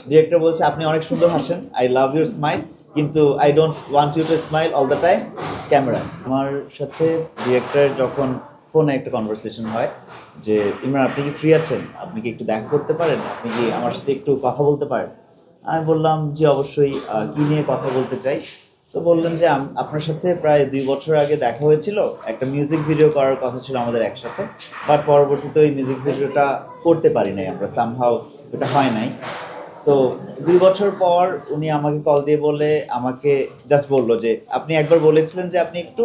Director বলছে আপনি অনেক সুন্দর হাসেন, আই লাভ ইউর স্মাইল, কিন্তু I don't want you to smile all the time camera. আমার সাথে ডিরেক্টরের যখন ফোনে একটা কনভারসেশন হয় যে ইমরান আপনি কি ফ্রি আছেন, আপনি কি একটু দেখা করতে পারেন, আপনি কি আমার সাথে একটু কথা বলতে পারেন। আমি বললাম জি অবশ্যই, কী নিয়ে কথা বলতে চাই। তো বললেন যে আপনার সাথে প্রায় 2 বছর আগে দেখা হয়েছিল, একটা মিউজিক ভিডিও করার কথা ছিল আমাদের একসাথে, বাট পরবর্তীতে ওই মিউজিক ভিডিওটা করতে পারি নাই আমরা, সামহাও ওটা হয় নাই। সো 2 বছর পর উনি আমাকে কল দিয়ে বলে আমাকে জাস্ট বললো যে আপনি একবার বলেছিলেন যে আপনি একটু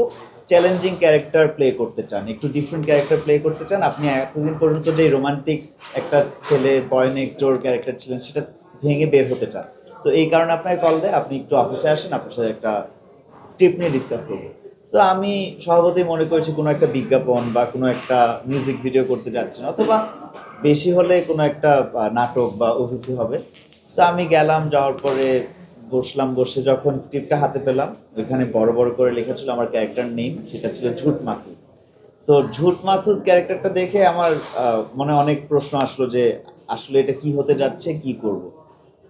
চ্যালেঞ্জিং ক্যারেক্টার প্লে করতে চান, একটু ডিফারেন্ট ক্যারেক্টার প্লে করতে চান, আপনি এতদিন পর্যন্ত যে রোমান্টিক একটা ছেলে বয় নেক্সট ডোর ক্যারেক্টার ছিলেন সেটা ভেঙে বের হতে চান। সো এই কারণে আপনাকে কল দেয়, আপনি একটু অফিসে আসেন, আপনার সাথে একটা স্ক্রিপ্ট নিয়ে ডিসকাস করবো। সো আমি স্বভাবতই মনে করেছি কোনো একটা বিজ্ঞাপন বা কোনো একটা মিউজিক ভিডিও করতে যাচ্ছেন, অথবা বেশি হলে কোনো একটা নাটক বা অফিসে হবে। সো আমি গেলাম, যাওয়ার পরে বসলাম, বসে যখন স্ক্রিপ্টটা হাতে পেলাম ওইখানে বড় বড় করে লেখা ছিল আমার ক্যারেক্টার নেম, সেটা ছিল ঝুট মাসুদ। সো ঝুট মাসুদ ক্যারেক্টারটা দেখে আমার মনে অনেক প্রশ্ন আসলো যে আসলে এটা কি হতে যাচ্ছে, কি করব।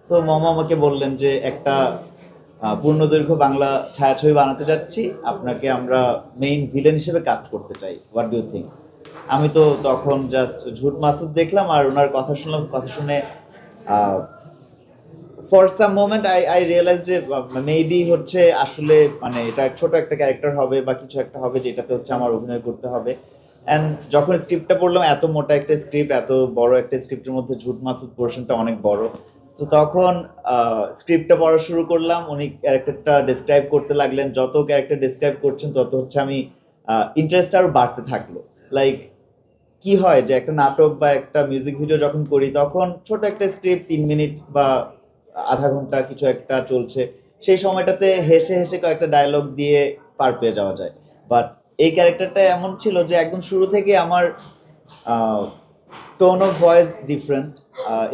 সো মামা আমাকে বললেন যে একটা পূর্ণদৈর্ঘ্য বাংলা ছায়াছবি বানাতে যাচ্ছি, আপনাকে আমরা মেইন ভিলেন হিসেবে কাস্ট করতে চাই, হোয়াট ডু ইউ থিঙ্ক। আমি তো তখন জাস্ট ঝুট মাসুদ দেখলাম আর ওনার কথা শুনলাম, কথা শুনে for some moment I realise যে মেবি হচ্ছে আসলে মানে এটা ছোট একটা ক্যারেক্টার হবে বা কিছু একটা হবে যেটাতে হচ্ছে আমার অভিনয় করতে হবে। অ্যান্ড যখন স্ক্রিপ্টটা পড়লাম, এত মোটা একটা স্ক্রিপ্ট, এত বড় একটা স্ক্রিপ্টের মধ্যে ঝুট মাসুদ পোর্শনটা অনেক বড়। তো তখন স্ক্রিপ্টটা পড়া শুরু করলাম, উনি ক্যারেক্টারটা ডিসক্রাইব করতে লাগলেন, যত ক্যারেক্টার ডিসক্রাইব করছেন তত হচ্ছে আমি ইন্টারেস্ট আরও বাড়তে থাকলো। লাইক কি হয় যে একটা নাটক বা একটা মিউজিক ভিডিও যখন করি তখন ছোট একটা স্ক্রিপ্ট 3 মিনিট বা আধা ঘন্টা কিছু একটা চলছে, সেই সময়টাতে হেসে হেসে কয়েকটা ডায়লগ দিয়ে পার পেয়ে যাওয়া যায়। বাট এই ক্যারেক্টারটা এমন ছিল যে একদম শুরু থেকে আমার টোন অফ ভয়েস ডিফারেন্ট,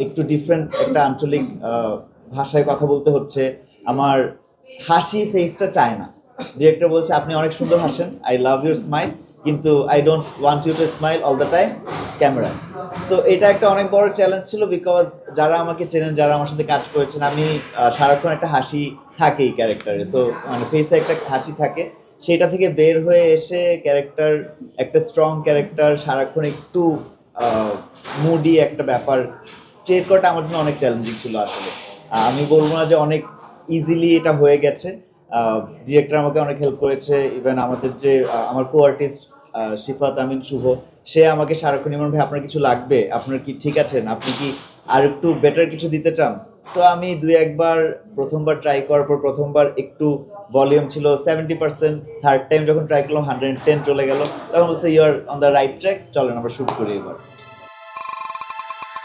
একটু ডিফারেন্ট একটা আঞ্চলিক ভাষায় কথা বলতে হচ্ছে, আমার হাসি ফেসটা চায় না। ডিরেক্টর বলছে আপনি অনেক সুন্দর হাসেন, আই লাভ ইউর স্মাইল, কিন্তু I don't want you to smile all the time camera. So এটা একটা অনেক বড় চ্যালেঞ্জ ছিল, বিকজ যারা আমাকে চেনেন, যারা আমার সাথে কাজ করেছেন, আমি সারাক্ষণ একটা হাসি থাকেই ক্যারেক্টারে, সো মানে ফেসে একটা হাসি থাকে, সেটা থেকে বের হয়ে এসে ক্যারেক্টার, একটা স্ট্রং ক্যারেক্টার সারাক্ষণ একটু মুডি একটা ব্যাপার ক্রিয়েট করাটা আমার জন্য অনেক চ্যালেঞ্জিং ছিল আসলে। আমি বলবো না যে অনেক ইজিলি এটা হয়ে গেছে, ডিরেক্টর আমাকে অনেক হেল্প করেছে, ইভেন আমাদের যে আমার কো আর্টিস্ট শিফাত আমিন শুভ, সে আমাকে সারাক্ষণ ইমরান ভাই আপনার কিছু লাগবে, আপনার কি ঠিক আছেন, আপনি কি আর একটু বেটার কিছু দিতে চান। সো আমি 2-1বার প্রথমবার ট্রাই করার পর প্রথমবার একটু ভলিউম ছিল 70%, থার্ড টাইম যখন ট্রাই করলাম 110 চলে গেল, তখন বলছে you are on the right track, চলেন আমরা শুট করি এবার।